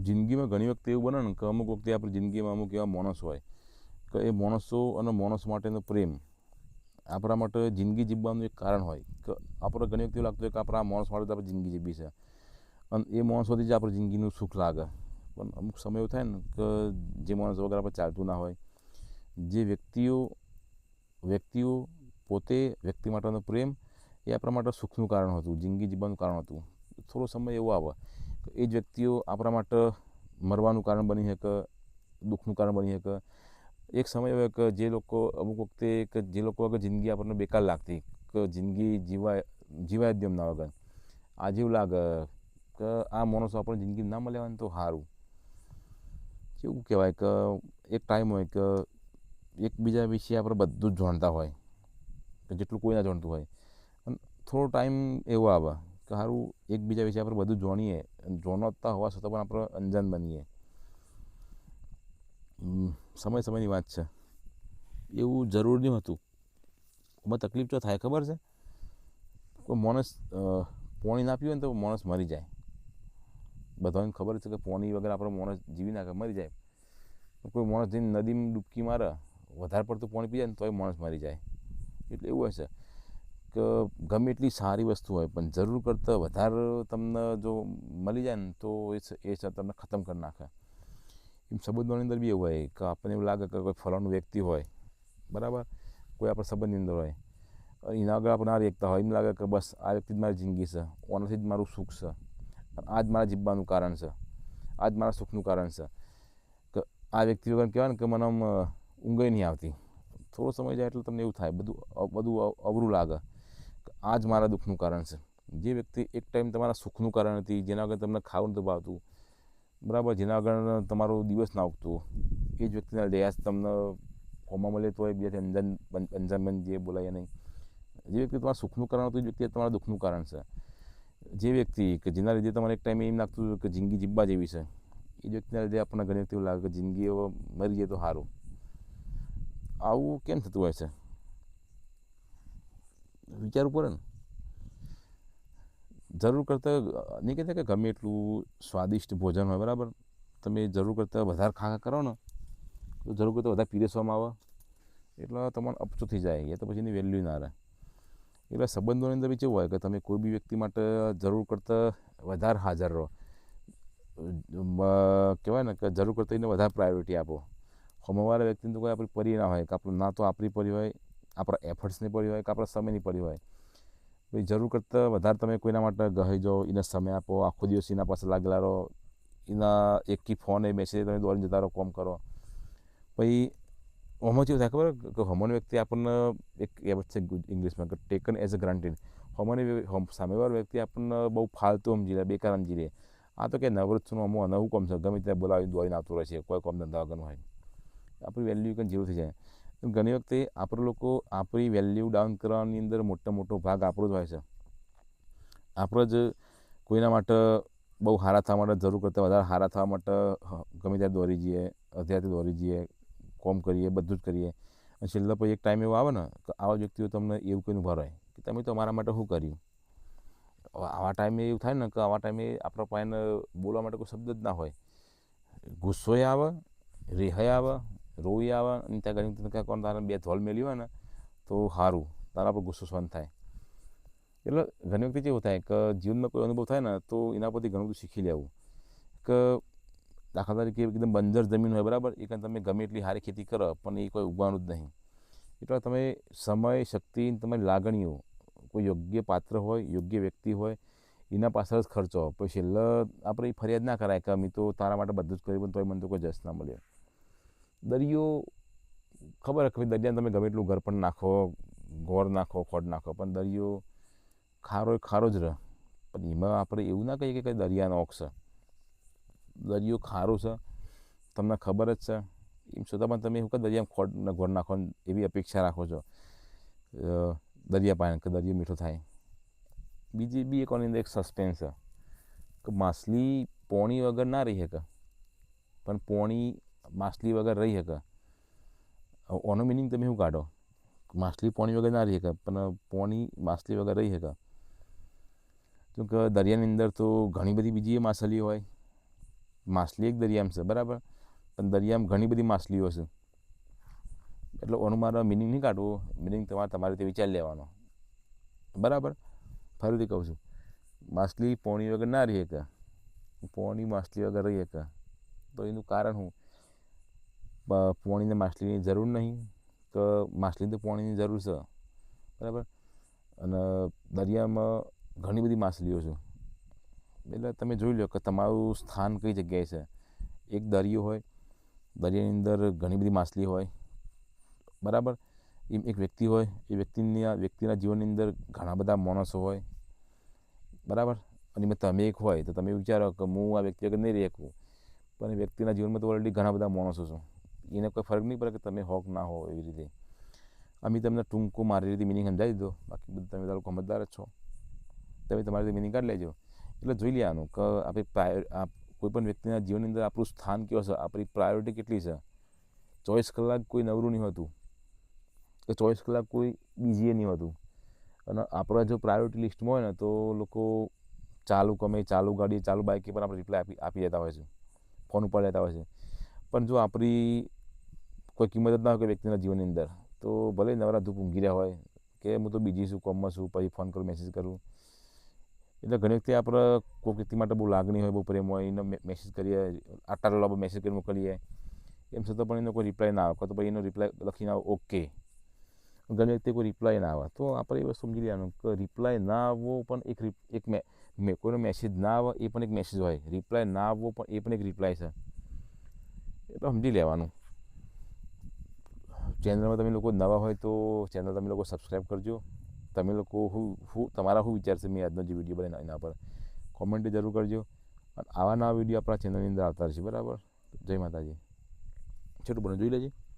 જિંદગીમાં ઘણી વખત એવું બને ને કે અમુક વખતે આપણી જિંદગીમાં અમુક એવા માણસ હોય કે એ માણસો અને માણસ માટેનો પ્રેમ આપણા માટે જિંદગી જીવવાનું એક કારણ હોય કે આપણે ઘણી વખત એવું લાગતું હોય કે આપણા આ માણસ માટે આપણે જિંદગી જીવી છે અને એ માણસોથી જ આપણી જિંદગીનું સુખ લાગે. પણ અમુક સમય એવું થાય ને કે જે માણસ વગર આપણે ચાલતું ના હોય, જે વ્યક્તિઓ પોતે વ્યક્તિ માટેનો પ્રેમ એ આપણા માટે સુખનું કારણ હતું, જિંદગી જીવવાનું કારણ હતું. થોડો સમય એવો આવે કે એ જ વ્યક્તિઓ આપણા માટે મરવાનું કારણ બની શકે, દુઃખનું કારણ બની શકે. એક સમય એવો કે જે લોકો અમુક વખતે કે જે લોકો વગર જિંદગી આપણને બેકાર લાગતી કે જિંદગી જીવાય જ એમના વગર. આજે એવું લાગે કે આ માણસો આપણે જિંદગી ના મળ્યા હોય ને તો સારું. કેવું કહેવાય કે એક ટાઈમ હોય કે એકબીજા વિશે આપણે બધું જ જાણતા હોય કે જેટલું કોઈ ના જાણતું હોય. અને થોડો ટાઈમ એવો આવે કે સારું એકબીજા વિશે આપણે બધું જાણીએ, જાણતા હોવા છતાં પણ આપણે અંજાન બનીએ. સમયની વાત છે. એવું જરૂર નહીં હતું. એમાં તકલીફ તો થાય ખબર છે? કોઈ માણસ પાણી ના પીવે ને તો માણસ મરી જાય. બધાને ખબર છે કે પાણી વગર આપણે માણસ જીવી નાખે, મરી જાય. કોઈ માણસ જઈને નદીમાં ડૂબકી મારે, વધારે પડતું પાણી પી જાય ને તોય માણસ મરી જાય. એટલે એવું હશે કે ગમે એટલી સારી વસ્તુ હોય પણ જરૂર કરતાં વધારે તમને જો મળી જાય ને તો એ તમને ખતમ કરી નાખે. એમ સંબંધોની અંદર બી એવું હોય કે આપણને એવું લાગે કે કોઈ ફલાણું વ્યક્તિ હોય, બરાબર, કોઈ આપણા સંબંધની અંદર હોય, એના આગળ આપણે ના રેખતા હોય, એમ લાગે કે બસ આ વ્યક્તિ જ મારી જિંદગી છે, ઓનાથી જ મારું સુખ છે, આ જ મારા જીવવાનું કારણ છે, આ જ મારા સુખનું કારણ છે. કે આ વ્યક્તિ વગર કહેવાય ને કે મને આમ ઊંઘ નહીં આવતી. થોડો સમય જાય એટલે તમને એવું થાય, બધું અવરું લાગે કે આ જ મારા દુઃખનું કારણ છે. જે વ્યક્તિ એક ટાઈમ તમારા સુખનું કારણ હતી, જેના વગર તમને ખાવું નહોતું ભાવતું, બરાબર, જેના વગર તમારો દિવસ ના ઉગતો, એ જ વ્યક્તિના ડેસ તમને કોમા મળે તો હોય બીજાથી અંજાન જે બોલાય નહીં. જે વ્યક્તિ તમારા સુખનું કારણ હતું એ વ્યક્તિ તમારા દુઃખનું કારણ છે. જે વ્યક્તિ કે જેના લીધે તમારે એક ટાઈમે એમ લાગતું હતું કે જિંદગી જીવવા જેવી છે, એ વ્યક્તિના લીધે આપણને ઘણી વખત એવું લાગે કે જિંદગી હવે મરી જાય તો સારું. આવું કેમ થતું હોય છે? વિચારવું પડે ને. જરૂર કરતાં નહીં કહેતા કે ગમે એટલું સ્વાદિષ્ટ ભોજન હોય, બરાબર, તમે જરૂર કરતાં વધારે ખા કરો ને તો જરૂર કરતાં વધારે પીરસવામાં આવે એટલે તમારે અપચો થઈ જાય, એ તો પછી એની વેલ્યુ ના રહે. એટલે સંબંધોની અંદર બી કેવું હોય કે તમે કોઈ બી વ્યક્તિ માટે જરૂર કરતાં વધારે હાજર રહો, કહેવાય ને કે જરૂર કરતાં એને વધારે પ્રાયોરિટી આપો. સામેવાળા વ્યક્તિને તો કોઈ આપણી પડી ના હોય કે આપણું ના તો આપણી પડી હોય, આપણા એફર્ટ્સની પડી હોય કે આપણા સમયની પડી હોય. પછી જરૂર કરતાં વધારે તમે કોઈના માટે ગહી જાઓ, એને સમય આપો, આખો દિવસ એના પાસે લાગેલા રહો, એના એકથી ફોન એ મેસેજ તમે દોડીને જતા રહો, કોમ કરો. પછી આમાં કેવું થાય ખબર કે સામેનો વ્યક્તિ આપણને એક કહેવત છે ઇંગ્લિશમાં કે ટેકન એઝ અ ગ્રાન્ટેડ. સામેવાળો વ્યક્તિ આપણને બહુ ફાલતુ સમજી લે, બેકાર સમજી લે. આ તો કે નવરતનું અમુક નવું કોમ છે, ગમે ત્યાં બોલાવીને દોડીને આવતું રહે છે, કોઈ કોમ ધંધા વગરનું હોય. આપણી વેલ્યુ કંઈ જીરો થઈ જાય. ઘણી વખતે આપણે લોકો આપણી વેલ્યુ ડાઉન કરવાની અંદર મોટો ભાગ આપણો જ હોય છે. આપણે જ કોઈના માટે બહુ સારા થવા માટે, જરૂર કરતાં વધારે સારા થવા માટે ગમે ત્યારે દોરી જઈએ, અત્યારથી દોરી જઈએ, કોમ કરીએ, બધું જ કરીએ. અને છેલ્લે પછી એક ટાઈમ એવો આવે ને કે આવા વ્યક્તિઓ તમને એવું કહીને ઊભા રહે કે તમે તો અમારા માટે શું કર્યું. આવા ટાઈમે એવું થાય ને કે આવા ટાઈમે આપણા પાસે બોલવા માટે કોઈ શબ્દ જ ના હોય. ગુસ્સોય આવે, રેહાઈ આવે, રોઈ આવે, અને ત્યાં ઘણી કોણ તારે બે ધોલ મેલી હોય ને તો સારું, તારા પર ગુસ્સો સહન થાય. એટલે ઘણી વખતે કેવું થાય કે જીવનમાં કોઈ અનુભવ થાય ને તો એના પરથી ઘણું બધું શીખી લેવું. કે દાખલા તરીકે એકદમ બંજર જમીન હોય, બરાબર, એ કારણ તમે ગમે એટલી સારી ખેતી કરો પણ એ કોઈ ઉગવાનું જ નહીં. એટલે તમે સમય, શક્તિ, તમારી લાગણીઓ કોઈ યોગ્ય પાત્ર હોય, યોગ્ય વ્યક્તિ હોય, એના પાછળ જ ખર્ચો. પછી છેલ્લે આપણે એ ફરિયાદ ના કરાય કે અમે તો તારા માટે બધું જ કર્યું પણ તોય મને તો કોઈ જશ ના મળ્યો. દરિયો ખબર કે દરિયાને તમે ગમે એટલું ઘર પણ નાખો, ગોળ નાખો, ખોડ નાખો, પણ દરિયો ખારો જ રહે. પણ એમાં આપણે એવું ના કહીએ કે દરિયાનો ઓક્ષ છે. દરિયો ખારો છે, તમને ખબર જ છે, એમ છતાં પણ તમે શું કે દરિયામાં ખોડ ગોળ નાખો એવી અપેક્ષા રાખો છો દરિયા પાસે કે દરિયો મીઠો થાય. બીજી બી એની અંદર એક સસ્પેન્સ છે કે માછલી પોણી વગર ના રહી શકે પણ પોણી માછલી વગર રહી શકે. ઓનો મિનિંગ તમે શું કાઢો? માછલી પોણી વગર ના રહી શકે પણ પોણી માછલી વગર રહી શકે. કેમ કે દરિયાની અંદર તો ઘણી બધી બીજી માછલીઓ હોય, માછલી એક દરિયામાં છે બરાબર, પણ દરિયામાં ઘણી બધી માછલીઓ છે. એટલે ઓનું મારે મિનિંગ નહીં કાઢવું, મિનિંગ તમારે રીતે વિચારી લેવાનો બરાબર. ફરીથી કહું છું, માછલી પોણી વગર ના રહી શકે, પોણી માછલી વગર રહી શકે. તો એનું કારણ શું? પોણીને માછલીની જરૂર નહીં કે માછલીને તો પોણીની જરૂર છે બરાબર. અને દરિયામાં ઘણી બધી માછલીઓ છે. એટલે તમે જોઈ લો કે તમારું સ્થાન કઈ જગ્યાએ છે. એક દરિયો હોય, દરિયાની અંદર ઘણી બધી માછલી હોય બરાબર. એમ એક વ્યક્તિ હોય, એ વ્યક્તિના જીવનની અંદર ઘણા બધા માણસો હોય બરાબર. અને એમાં તમે એક હોય તો તમે વિચારો કે હું આ વ્યક્તિ વગર નહીં રહી શકું, પણ એ વ્યક્તિના જીવનમાં તો ઓલરેડી ઘણા બધા માણસો છે. એને કોઈ ફરક નહીં પડે કે તમે હો કે ના હો. એવી રીતે અમે તમને ટૂંકો મારી રીતે મિનિંગ સમજાવી દીધો. બાકી બધું તમે લોકો સમજદાર જ છો, તમે તમારી રીતે મિનિંગ કાઢી લેજો. એટલે જોઈ લેવાનું કે આપણે કોઈ પણ વ્યક્તિના જીવનની અંદર આપણું સ્થાન કેવું છે, આપણી પ્રાયોરિટી કેટલી છે. 24 કલાક કોઈ નવરું નહીં હોતું કે 24 કલાક કોઈ બિઝી નહીં હોતું. અને આપણા જો પ્રાયોરિટી લિસ્ટમાં હોય ને તો લોકો ચાલુ કમે, ચાલુ ગાડી, ચાલુ બાઇકે પણ આપણે રિપ્લાય આપી દેતા હોય છે, ફોન ઉપર લેતા હોય છે. પણ જો આપણી કોઈ કિંમત જ ના હોય કોઈ વ્યક્તિના જીવનની અંદર, તો ભલે નવરા ધૂપ ઊંઘી રહ્યા હોય કે હું તો બીજી છું, કોમમાં છું, પછી ફોન કરું, મેસેજ કરું. એટલે ઘણી વખતે આપણે કોઈ વ્યક્તિ માટે બહુ લાગણી હોય, બહુ પ્રેમ હોય, એનો મેસેજ કરીએ, આટલા લાંબો મેસેજ કરી મોકલીએ, એમ છતાં પણ એનો કોઈ રિપ્લાય ના આવે, તો પછી એનો રિપ્લાય લખીને આવે ઓકે. ઘણી વખતે કોઈ રિપ્લાય ના આવે, તો આપણે એ વસ્તુ સમજી લેવાનું કે રિપ્લાય ના આવવો પણ કોઈનો મેસેજ ના આવે એ પણ એક મેસેજ હોય, રિપ્લાય ના આવવો પણ એ પણ એક રિપ્લાય છે. એટલે સમજી લેવાનું. ચેનલમાં તમે લોકો નવા હોય તો ચેનલ તમે લોકો સબસ્ક્રાઈબ કરજો. તમે લોકો તમારા શું વિચાર છે મેં આજનો જે વિડીયો બનાવ્યો એના પર કોમેન્ટ જરૂર કરજો. અને આવા નવા વિડીયો આપણા ચેનલની અંદર આવતા રહેશે બરાબર. જય માતાજી. છોટું બને જોઈ લેજે.